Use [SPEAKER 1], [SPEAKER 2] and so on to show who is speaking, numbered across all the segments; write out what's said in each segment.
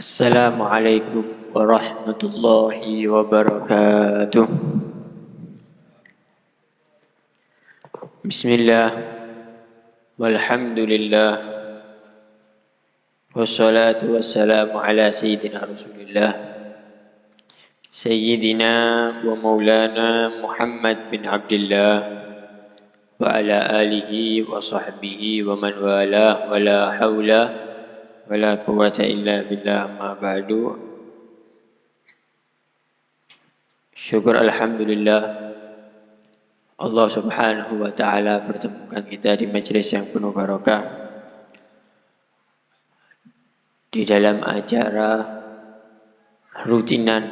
[SPEAKER 1] Assalamualaikum warahmatullahi wabarakatuh. Bismillah, walhamdulillah, wassalatu wassalamu ala sayyidina Rasulillah, sayyidina wa maulana Muhammad bin Abdullah wa ala alihi wa sahbihi wa man walah wa la hawla wa la quwwata illa billah ma ba'du. Syukur alhamdulillah Allah subhanahu wa ta'ala pertemukan kita di majelis yang penuh barakah, di dalam acara rutinan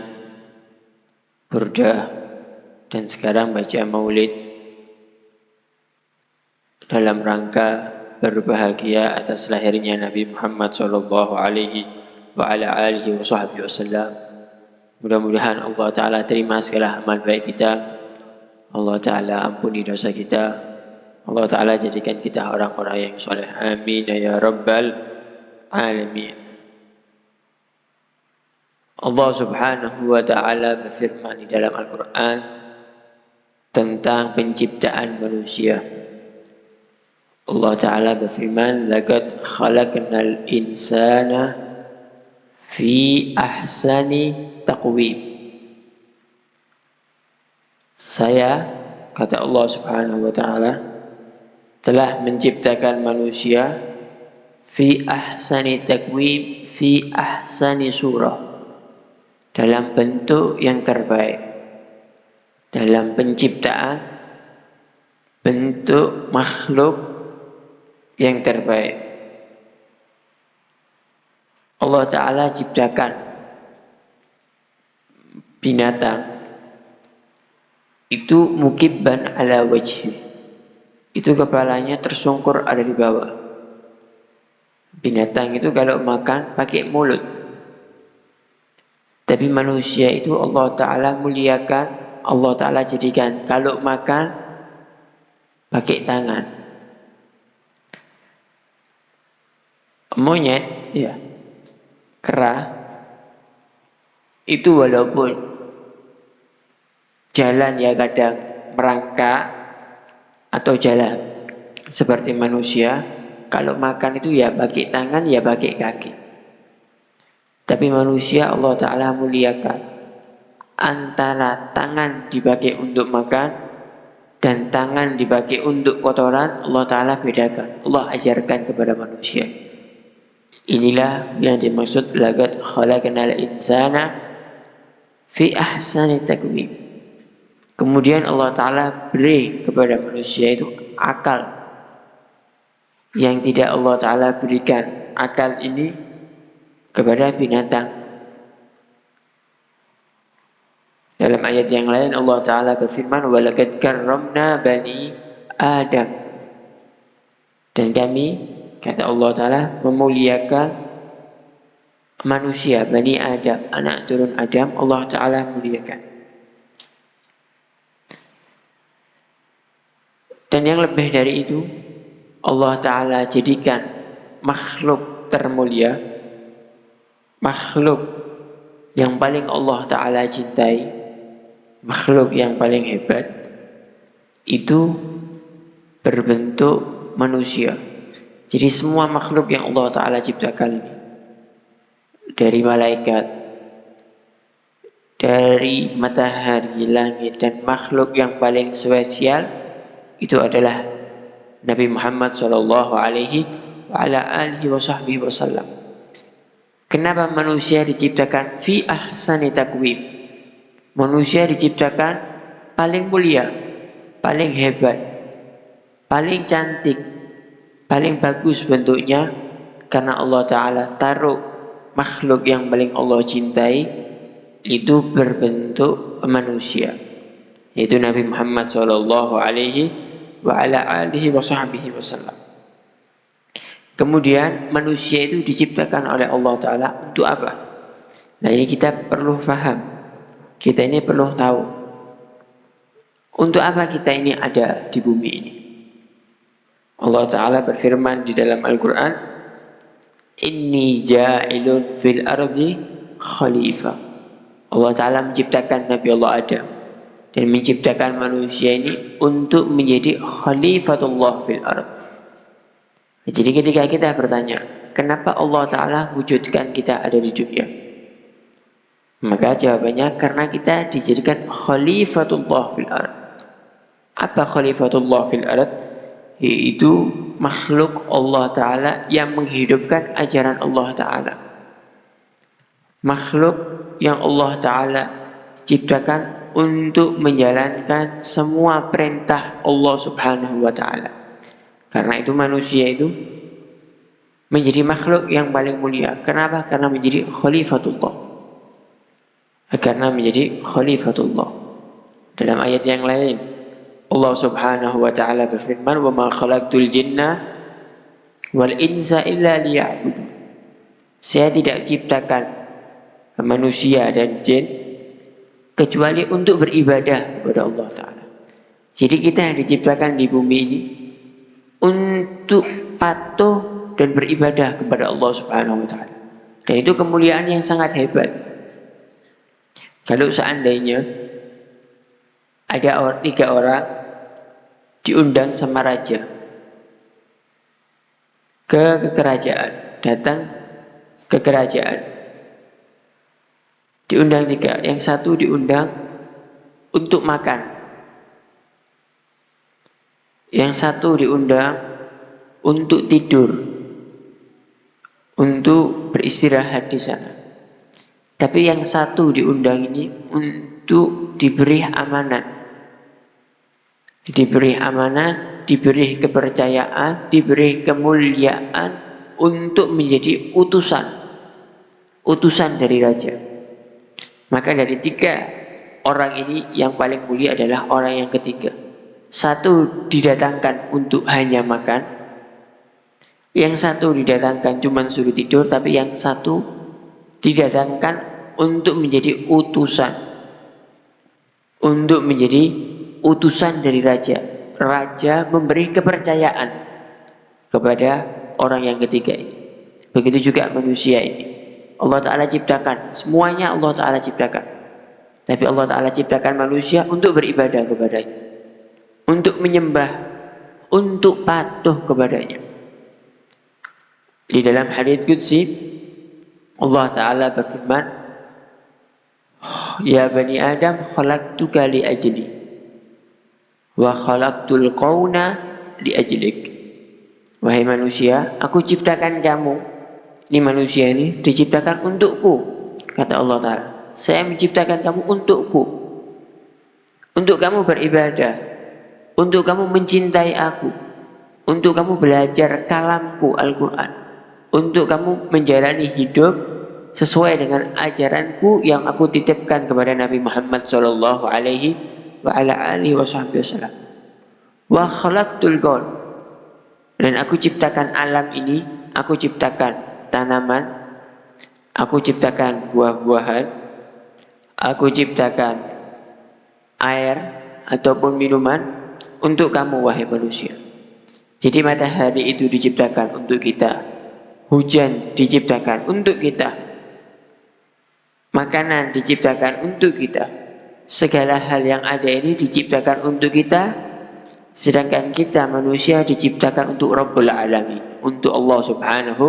[SPEAKER 1] burdah dan sekarang baca maulid dalam rangka berbahagia atas lahirnya Nabi Muhammad sallallahu alaihi wa ala alihi wa sahbihi wasallam. Mudah-mudahan Allah Ta'ala terima segala amal baik kita. Allah Ta'ala ampuni dosa kita. Allah Ta'ala jadikan kita orang-orang yang soleh. Amin ya rabbal alamin. Allah Subhanahu wa Ta'ala berfirman di dalam Al-Quran tentang penciptaan manusia. Allah Ta'ala berfirman, laqad khalaqnal insana fi ahsani taqwim. Saya, kata Allah Subhanahu wa Ta'ala, telah menciptakan manusia fi ahsani taqwim, fi ahsani surah, dalam bentuk yang terbaik, dalam penciptaan bentuk makhluk yang terbaik. Allah Ta'ala ciptakan binatang itu mukibban ala wajhi, itu kepalanya tersungkur ada di bawah. Binatang itu kalau makan pakai mulut, tapi manusia itu Allah Ta'ala muliakan, Allah Ta'ala jadikan kalau makan pakai tangan. Monyet, ya, kera, itu walaupun jalan ya kadang merangkak atau jalan seperti manusia, kalau makan itu ya pakai tangan ya pakai kaki. Tapi manusia Allah Ta'ala muliakan, antara tangan dipakai untuk makan dan tangan dipakai untuk kotoran, Allah Ta'ala bedakan. Allah ajarkan kepada manusia. Inilah yang dimaksud laqad khalaqnal insana fi ahsani taqwim. Kemudian Allah Ta'ala beri kepada manusia itu akal yang tidak Allah Ta'ala berikan. Akal ini kepada binatang. Dalam ayat yang lain Allah Ta'ala berfirman, walaqad karramna bani Adam. Dan kami, kata Allah Ta'ala, memuliakan manusia, Bani Adam, anak turun Adam, Allah Ta'ala muliakan. Dan yang lebih dari itu, Allah Ta'ala jadikan makhluk termulia, makhluk yang paling Allah Ta'ala cintai, makhluk yang paling hebat, itu berbentuk manusia. Jadi semua makhluk yang Allah Ta'ala ciptakan ini, dari malaikat, dari matahari, langit, dan makhluk yang paling spesial itu adalah Nabi Muhammad sallallahu alaihi wa ala alihi wa sahbihi wasallam. Kenapa manusia diciptakan fi ahsani taqwim? Manusia diciptakan paling mulia, paling hebat, paling cantik, paling bagus bentuknya, karena Allah Ta'ala taruh makhluk yang paling Allah cintai itu berbentuk manusia, yaitu Nabi Muhammad sallallahu alaihi wa ala alihi wa sahbihi wasallam. Kemudian manusia itu diciptakan oleh Allah Ta'ala untuk apa? Nah, ini kita perlu faham, kita ini perlu tahu untuk apa kita ini ada di bumi ini. Allah Ta'ala berfirman di dalam Al-Quran, Inni ja'ilun fil ardi khalifah. Allah Ta'ala menciptakan Nabi Allah Adam dan menciptakan manusia ini untuk menjadi khalifatullah fil ard. Jadi ketika kita bertanya, kenapa Allah Ta'ala wujudkan kita ada di dunia? Maka jawabannya karena kita dijadikan khalifatullah fil ard. Apa khalifatullah fil ard? Yaitu makhluk Allah Ta'ala yang menghidupkan ajaran Allah Ta'ala. Makhluk yang Allah Ta'ala ciptakan untuk menjalankan semua perintah Allah Subhanahu wa Ta'ala. Karena itu manusia itu menjadi makhluk yang paling mulia. Kenapa? Karena menjadi khalifatullah. Karena menjadi khalifatullah. Dalam ayat yang lain Allah Subhanahu wa Ta'ala berfirman, "Wa ma khalaqtul jinna wal insa illa liya'budun." Saya tidak ciptakan manusia dan jin kecuali untuk beribadah kepada Allah Ta'ala. Jadi kita diciptakan di bumi ini untuk patuh dan beribadah kepada Allah Subhanahu wa Ta'ala. Dan itu kemuliaan yang sangat hebat. Kalau seandainya ada 3 orang diundang sama raja ke kerajaan, datang ke kerajaan, diundang 3, yang satu diundang untuk makan, yang satu diundang untuk tidur, untuk beristirahat di sana. Tapi yang satu diundang ini untuk diberi amanat. Diberi amanat, diberi kepercayaan, diberi kemuliaan untuk menjadi utusan dari raja. Maka dari 3 orang ini yang paling mulia adalah orang yang ketiga. Satu didatangkan untuk hanya makan, yang satu didatangkan cuma suruh tidur, tapi yang satu didatangkan untuk menjadi utusan, untuk menjadi utusan dari raja. Raja memberi kepercayaan kepada orang yang ketiga ini. Begitu juga manusia ini. Allah Ta'ala ciptakan, semuanya Allah Ta'ala ciptakan. Tapi Allah Ta'ala ciptakan manusia untuk beribadah kepadanya, untuk menyembah, untuk patuh kepadanya. Di dalam hadits qudsi Allah Ta'ala berfirman, "Ya bani Adam, khalaqtuka li ajli wa khalaqtul qauna li ajlik." Wahai manusia, aku ciptakan kamu. Ini manusia ini diciptakan untukku, kata Allah Ta'ala. Saya menciptakan kamu untukku, untuk kamu beribadah, untuk kamu mencintai aku, untuk kamu belajar kalamku Al-Quran, untuk kamu menjalani hidup sesuai dengan ajaranku yang aku titipkan kepada Nabi Muhammad sallallahu alaihi wa ala alihi wasallam. Wa khalaqtul qaun, dan aku ciptakan alam ini, aku ciptakan tanaman, aku ciptakan buah-buahan, aku ciptakan air ataupun minuman untuk kamu wahai manusia. Jadi matahari itu diciptakan untuk kita, hujan diciptakan untuk kita, makanan diciptakan untuk kita, segala hal yang ada ini diciptakan untuk kita. Sedangkan kita manusia diciptakan untuk Rabbul Alamin, untuk Allah Subhanahu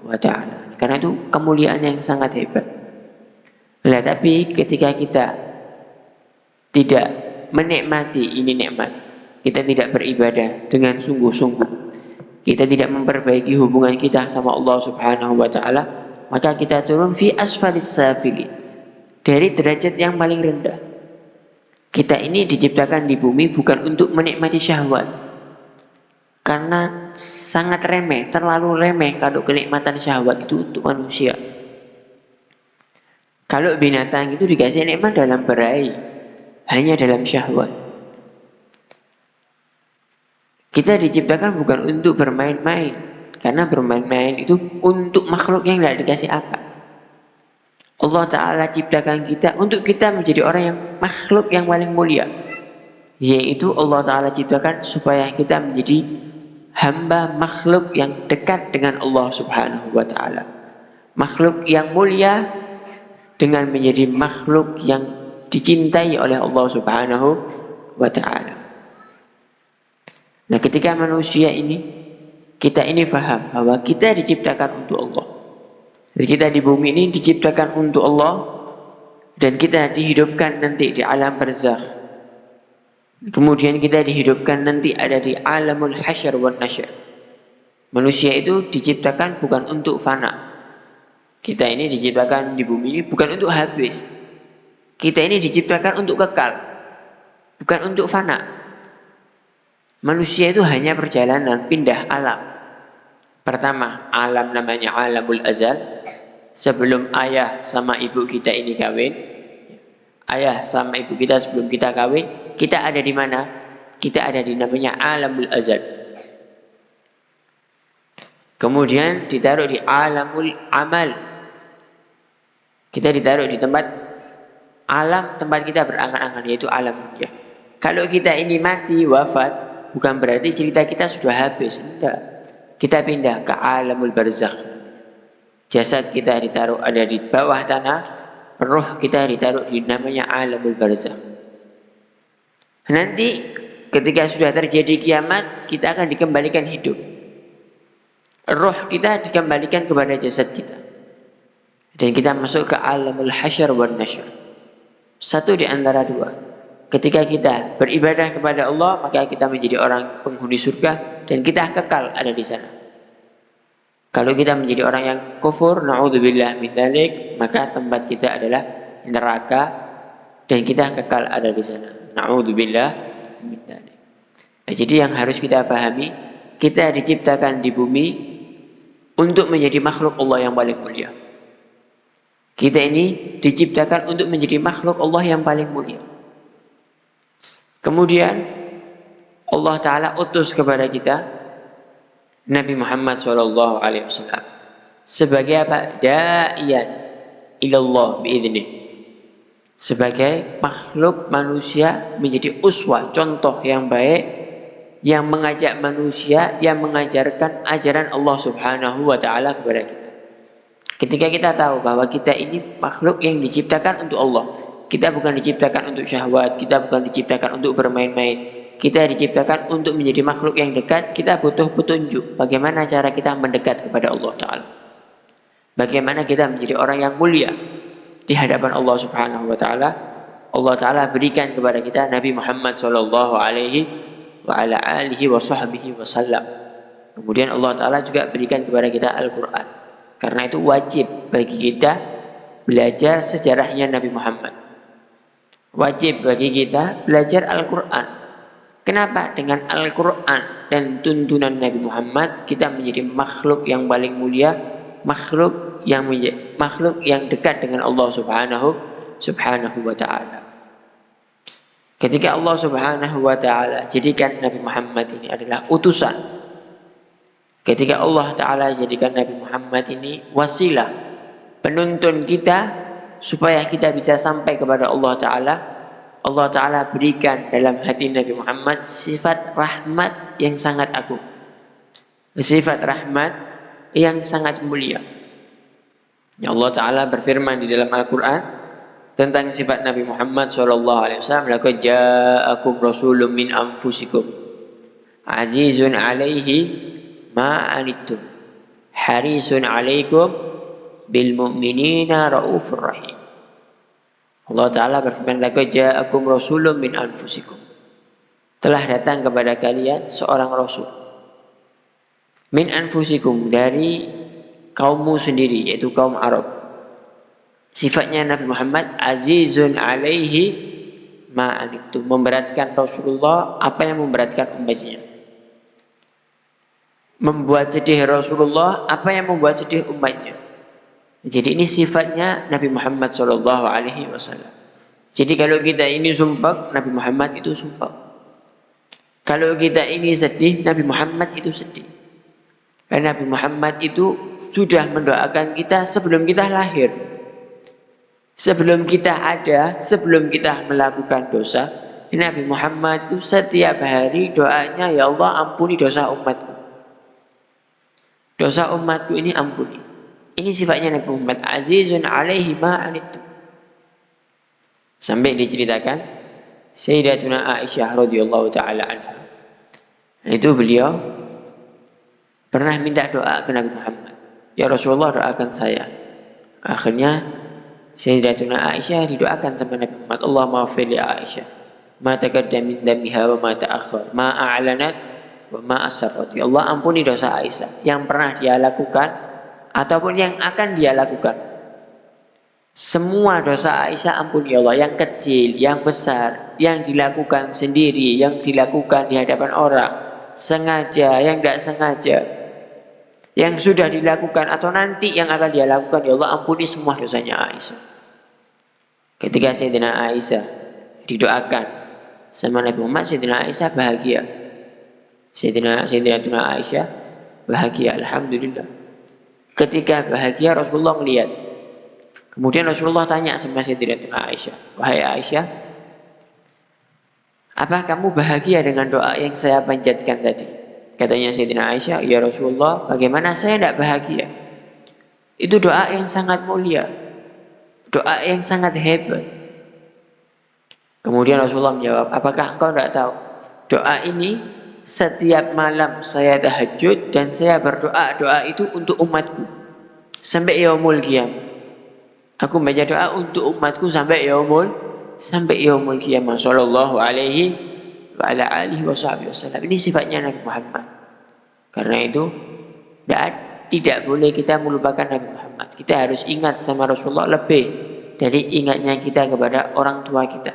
[SPEAKER 1] wa Ta'ala. Karena itu kemuliaan yang sangat hebat. Nah, tapi ketika kita tidak menikmati ini nikmat, kita tidak beribadah dengan sungguh-sungguh, kita tidak memperbaiki hubungan kita sama Allah Subhanahu wa Ta'ala, maka kita turun fi asfalis safili, dari derajat yang paling rendah. Kita ini diciptakan di bumi bukan untuk menikmati syahwat, karena sangat remeh, terlalu remeh kalau kenikmatan syahwat itu untuk manusia. Kalau binatang itu dikasih nikmat dalam berahi, hanya dalam syahwat. Kita diciptakan bukan untuk bermain-main, karena bermain-main itu untuk makhluk yang tidak dikasih akal. Allah Ta'ala ciptakan kita untuk kita menjadi orang yang makhluk yang paling mulia, yaitu Allah Ta'ala ciptakan supaya kita menjadi hamba makhluk yang dekat dengan Allah Subhanahu wa taala. Makhluk yang mulia dengan menjadi makhluk yang dicintai oleh Allah Subhanahu wa taala. Nah, ketika manusia ini, kita ini faham bahwa kita diciptakan untuk Allah. Jadi kita di bumi ini diciptakan untuk Allah dan kita dihidupkan nanti di alam barzakh. Kemudian kita dihidupkan nanti ada di alamul hasyr wan nasyr. Manusia itu diciptakan bukan untuk fana. Kita ini diciptakan di bumi ini bukan untuk habis. Kita ini diciptakan untuk kekal, bukan untuk fana. Manusia itu hanya perjalanan, pindah alam. Pertama, alam namanya alamul azal. Sebelum ayah sama ibu kita ini kawin, ayah sama ibu kita sebelum kita kawin, kita ada di mana? Kita ada di namanya alamul azal. Kemudian ditaruh di alamul amal. Kita ditaruh di tempat alam tempat kita berangan-angan, yaitu alam dunia. Kalau kita ini mati, wafat, bukan berarti cerita kita sudah habis. Enggak. Kita pindah ke alamul barzakh. Jasad kita ditaruh ada di bawah tanah, roh kita ditaruh di namanya alamul barzakh. Nanti ketika sudah terjadi kiamat, kita akan dikembalikan hidup. Roh kita dikembalikan kepada jasad kita. Dan kita masuk ke alamul hasyr wan nasyr. Satu di antara dua. Ketika kita beribadah kepada Allah, maka kita menjadi orang penghuni surga dan kita kekal ada di sana. Kalau kita menjadi orang yang kufur, na'udzubillah min dzalik, maka tempat kita adalah neraka dan kita kekal ada di sana. Na'udzubillah min dzalik. Nah, jadi yang harus kita pahami, kita diciptakan di bumi untuk menjadi makhluk Allah yang paling mulia. Kita ini diciptakan untuk menjadi makhluk Allah yang paling mulia. Kemudian Allah Ta'ala utus kepada kita Nabi Muhammad SAW sebagai apa? Da'iyan ilallah bi'idhnih. Sebagai makhluk manusia menjadi uswah, contoh yang baik, yang mengajak manusia, yang mengajarkan ajaran Allah Subhanahu wa Ta'ala kepada kita. Ketika kita tahu bahwa kita ini makhluk yang diciptakan untuk Allah, kita bukan diciptakan untuk syahwat, kita bukan diciptakan untuk bermain-main, kita diciptakan untuk menjadi makhluk yang dekat. Kita butuh petunjuk bagaimana cara kita mendekat kepada Allah Ta'ala, bagaimana kita menjadi orang yang mulia di hadapan Allah Subhanahu wa Ta'ala. Allah Ta'ala berikan kepada kita Nabi Muhammad sallallahu alaihi wa ala alihi wa sahbihi wasallam. Kemudian Allah Ta'ala juga berikan kepada kita Al-Quran. Karena itu wajib bagi kita belajar sejarahnya Nabi Muhammad. Wajib bagi kita belajar Al-Quran. Kenapa? Dengan Al-Quran dan tuntunan Nabi Muhammad kita menjadi makhluk yang paling mulia, makhluk yang dekat dengan Allah Subhanahu wa Ta'ala. Ketika Allah Subhanahu wa Ta'ala jadikan Nabi Muhammad ini adalah utusan, ketika Allah Ta'ala jadikan Nabi Muhammad ini wasilah, penuntun kita supaya kita bisa sampai kepada Allah Ta'ala, Allah Ta'ala berikan dalam hati Nabi Muhammad sifat rahmat yang sangat agung, sifat rahmat yang sangat mulia. Allah Ta'ala berfirman di dalam Al-Quran tentang sifat Nabi Muhammad SAW, laqad ja'akum rasulun min anfusikum azizun alaihi ma'anittum harisun alaikum bil mu'minina raufur rahim. Allah Ta'ala berfirman, laqad ja'akum rasulun min anfusikum, telah datang kepada kalian seorang rasul min anfusikum, dari kaummu sendiri, yaitu kaum Arab. Sifatnya Nabi Muhammad azizun alaihi ma'anittum, memberatkan Rasulullah apa yang memberatkan umatnya, membuat sedih Rasulullah apa yang membuat sedih umatnya. Jadi ini sifatnya Nabi Muhammad SAW. Jadi kalau kita ini sumpah, Nabi Muhammad itu sumpah. Kalau kita ini sedih, Nabi Muhammad itu sedih. Dan Nabi Muhammad itu sudah mendoakan kita sebelum kita lahir, sebelum kita ada, sebelum kita melakukan dosa. Nabi Muhammad itu setiap hari doanya, ya Allah ampuni dosa umatku. Dosa umatku ini ampuni. Ini sifatnya Nabi Muhammad, azizun alaihi ma anittum. Sampai diceritakan Sayyidatuna Aisyah radhiyallahu taala anha. Itu beliau pernah minta doa ke Nabi Muhammad. Ya Rasulullah, doakan saya. Akhirnya Sayyidatuna Aisyah didoakan sama Nabi Muhammad, Allahumma ighfir li Aisyah ma taqaddama min dhanbiha wa ma ta'akhkhar, ma a'lanat wa ma asarrat. Ya Allah, ampuni dosa Aisyah yang pernah dia lakukan ataupun yang akan dia lakukan. Semua dosa Aisyah ampuni ya Allah, yang kecil, yang besar, yang dilakukan sendiri, yang dilakukan di hadapan orang, sengaja, yang tidak sengaja, yang sudah dilakukan atau nanti yang akan dia lakukan. Ya Allah, ampuni semua dosanya Aisyah. Ketika Sayyidina Aisyah didoakan sama Nabi Muhammad, Sayyidina Aisyah bahagia. Sayyidina Aisyah bahagia, alhamdulillah. Ketika bahagia, Rasulullah melihat. Kemudian Rasulullah tanya sama Sayyidina Aisyah, wahai Aisyah, apa kamu bahagia dengan doa yang saya panjatkan tadi? Katanya Sayyidina Aisyah, ya Rasulullah, bagaimana saya tidak bahagia? Itu doa yang sangat mulia, doa yang sangat hebat. Kemudian Rasulullah menjawab, apakah engkau tidak tahu? Doa ini setiap malam saya tahajud dan saya berdoa doa itu untuk umatku sampai yaumul qiyamah. Aku baca doa untuk umatku sampai yaumul qiyamah. Sallallahu alaihi wa ala alihi wasallam. Ini sifatnya Nabi Muhammad. Karena itu tidak boleh kita melupakan Nabi Muhammad. Kita harus ingat sama Rasulullah lebih dari ingatnya kita kepada orang tua kita.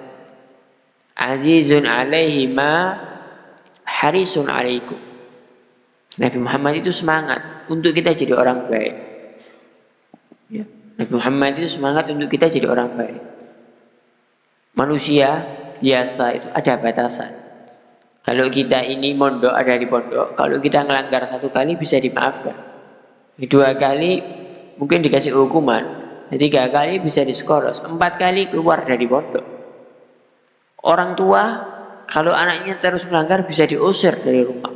[SPEAKER 1] Azizun alaihi ma harisun alaikum. Nabi Muhammad itu semangat untuk kita jadi orang baik. Ya. Nabi Muhammad itu semangat untuk kita jadi orang baik. Manusia biasa itu ada batasan. Kalau kita ini mondok, ada di pondok, kalau kita melanggar 1 kali bisa dimaafkan. 2 kali mungkin dikasih hukuman, 3 kali bisa diskoros, 4 kali keluar dari pondok. Orang tua kalau anaknya terus melanggar bisa diusir dari rumah.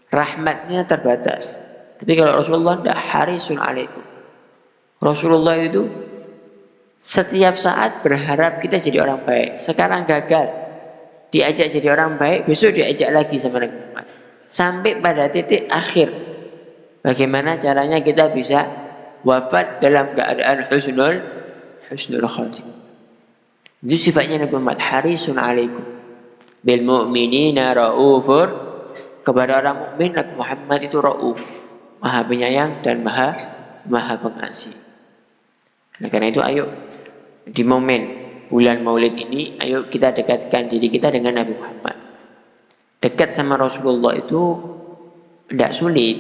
[SPEAKER 1] Rahmatnya terbatas. Tapi kalau Rasulullah tidak, harisun alaikum. Rasulullah itu setiap saat berharap kita jadi orang baik. Sekarang gagal, diajak jadi orang baik, besok diajak lagi sama Nabi Muhammad. Sampai pada titik akhir. Bagaimana caranya kita bisa wafat dalam keadaan husnul khatimah. Itu sifatnya Nabi Muhammad, harisun alaikum bil mu'minina raufur. Kepada orang mukmin Nabi Muhammad itu rauf, maha penyayang dan maha pengasih. Nah, karena itu ayo di momen bulan Maulid ini, ayo kita dekatkan diri kita dengan Nabi Muhammad. Dekat sama Rasulullah itu tidak sulit.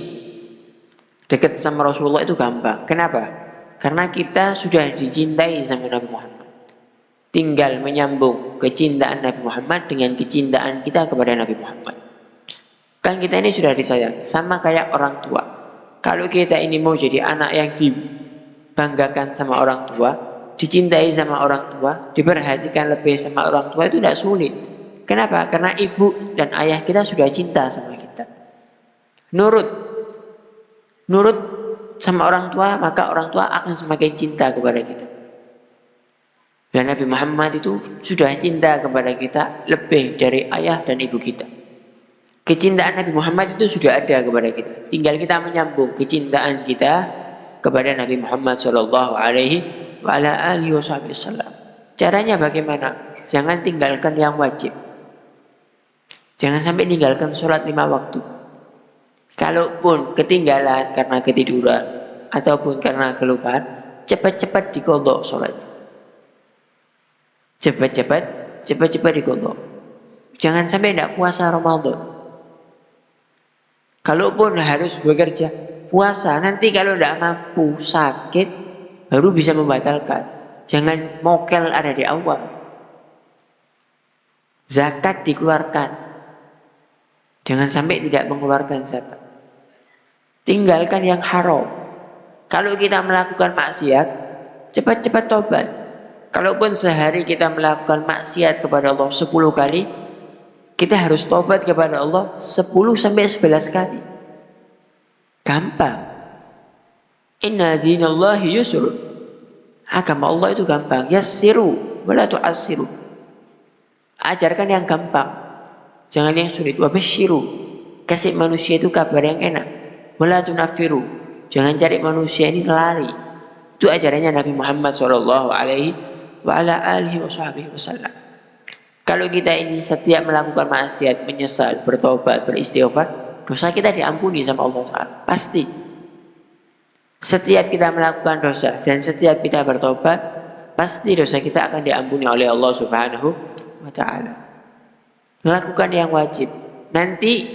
[SPEAKER 1] Dekat sama Rasulullah itu gampang. Kenapa? Karena kita sudah dicintai sama Nabi Muhammad. Tinggal menyambung kecintaan Nabi Muhammad dengan kecintaan kita kepada Nabi Muhammad. Kan kita ini sudah disayang, sama kayak orang tua. Kalau kita ini mau jadi anak yang dibanggakan sama orang tua, dicintai sama orang tua, diperhatikan lebih sama orang tua, itu tidak sulit. Kenapa? Karena ibu dan ayah kita sudah cinta sama kita. Nurut sama orang tua, maka orang tua akan semakin cinta kepada kita. Dan Nabi Muhammad itu sudah cinta kepada kita lebih dari ayah dan ibu kita. Kecintaan Nabi Muhammad itu sudah ada kepada kita. Tinggal kita menyambung kecintaan kita kepada Nabi Muhammad sallallahu alaihi wa ala alihi wasallam. Caranya bagaimana? Jangan tinggalkan yang wajib. Jangan sampai tinggalkan sholat 5 waktu. Kalaupun ketinggalan karena ketiduran ataupun karena kelupaan, cepat-cepat diqadha sholatnya. Cepat-cepat diqadha. Jangan sampai tidak puasa Ramadan. Kalaupun harus bekerja, puasa. Nanti kalau tidak mampu, sakit, baru bisa membatalkan. Jangan mokel ada di awal. Zakat dikeluarkan. Jangan sampai tidak mengeluarkan zakat. Tinggalkan yang haram. Kalau kita melakukan maksiat, cepat-cepat tobat. Kalaupun sehari kita melakukan maksiat kepada Allah 10 kali, kita harus tobat kepada Allah 10 sampai 11 kali. Gampang. Inna dinallahi yusrun. Agama Allah itu gampang. Yassiru wala tu'assiru. Ajarkan yang gampang, jangan yang sulit. Wabasyiru, kasih manusia itu kabar yang enak. Wala tunaffiru, jangan cari manusia ini lari. Itu ajarannya Nabi Muhammad sallallahu alaihi wa ala alihi wasallam. Kalau kita ini setiap melakukan maksiat, menyesal, bertobat, beristighfar, dosa kita diampuni sama Allah Ta'ala. Pasti. Setiap kita melakukan dosa dan setiap kita bertobat, pasti dosa kita akan diampuni oleh Allah Subhanahu wa Ta'ala. Melakukan yang wajib. Nanti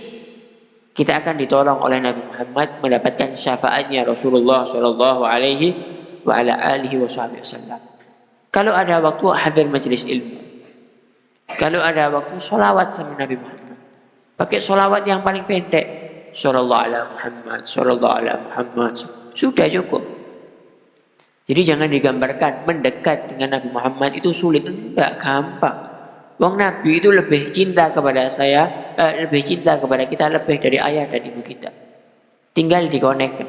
[SPEAKER 1] kita akan ditolong oleh Nabi Muhammad, mendapatkan syafaatnya Rasulullah sallallahu alaihi wa ala alihi wasallam. Kalau ada waktu hadir majelis ilmu. Kalau ada waktu sholawat sama Nabi Muhammad. Pakai sholawat yang paling pendek. Sallallahu ala Muhammad, sallallahu ala Muhammad. Sudah cukup. Jadi jangan digambarkan mendekat dengan Nabi Muhammad itu sulit. Enggak, gampang. Wong Nabi itu lebih cinta kepada saya, lebih cinta kepada kita lebih dari ayah dan ibu kita. Tinggal dikonekkan.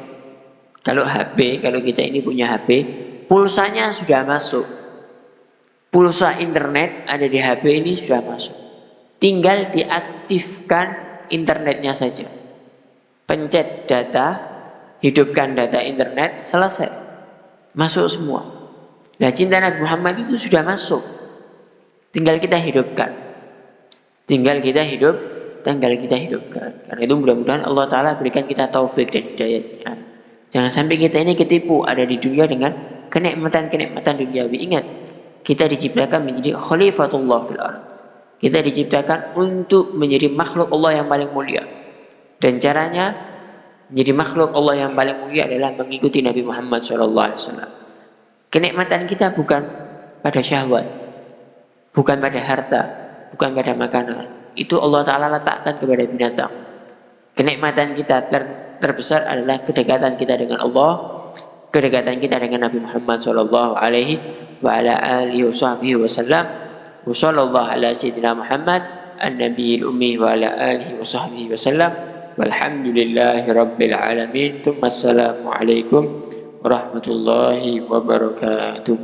[SPEAKER 1] Kalau HP, kalau kita ini punya HP, pulsanya sudah masuk. Pulsa internet ada di HP ini sudah masuk. Tinggal diaktifkan internetnya saja. Pencet data, hidupkan data internet, selesai. Masuk semua. Nah, cinta Nabi Muhammad itu sudah masuk. Tinggal kita hidupkan. Tinggal kita hidupkan. Karena itu mudah-mudahan Allah Ta'ala berikan kita taufik dan hidayahnya. Jangan sampai kita ini ketipu ada di dunia dengan kenikmatan-kenikmatan duniawi. Ingat, kita diciptakan menjadi khalifatullah fil ardh. Kita diciptakan untuk menjadi makhluk Allah yang paling mulia. Dan caranya menjadi makhluk Allah yang paling mulia adalah mengikuti Nabi Muhammad SAW. Kenikmatan kita bukan pada syahwat, bukan pada harta, bukan pada makanan. Itu Allah Ta'ala letakkan kepada binatang. Kenikmatan kita terbesar adalah kedekatan kita dengan Allah, kedekatan kita dengan Nabi Muhammad sallallahu alaihi wa ala alihi wasallam. Wa sallallahu ala sayyidina Muhammad an-nabiyil ummi wa ala alihi wasallam. Walhamdulillahi rabbil alamin. Assalamu alaikum warahmatullahi wabarakatuh.